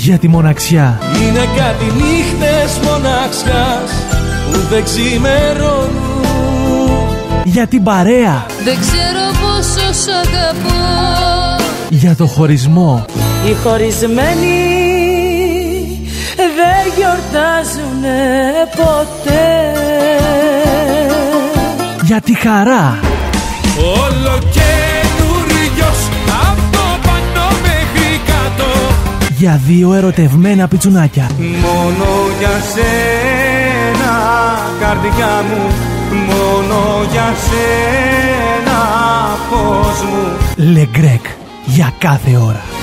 Για τη μοναξιά. Είναι κάτι νύχτες μοναξιάς που δεν ξημερώνουν. Για την παρέα. Δεν ξέρω πόσο σ' αγαπώ. Για το χωρισμό. Οι χωρισμένοι δεν γιορτάζουνε ποτέ. Για τη χαρά. Όλο καινούριος από το πάνω μέχρι κάτω. Για δύο ερωτευμένα πιτσουνάκια. Μόνο για σένα καρδιά μου, μόνο για σένα φως μου. Le Grec, για κάθε ώρα.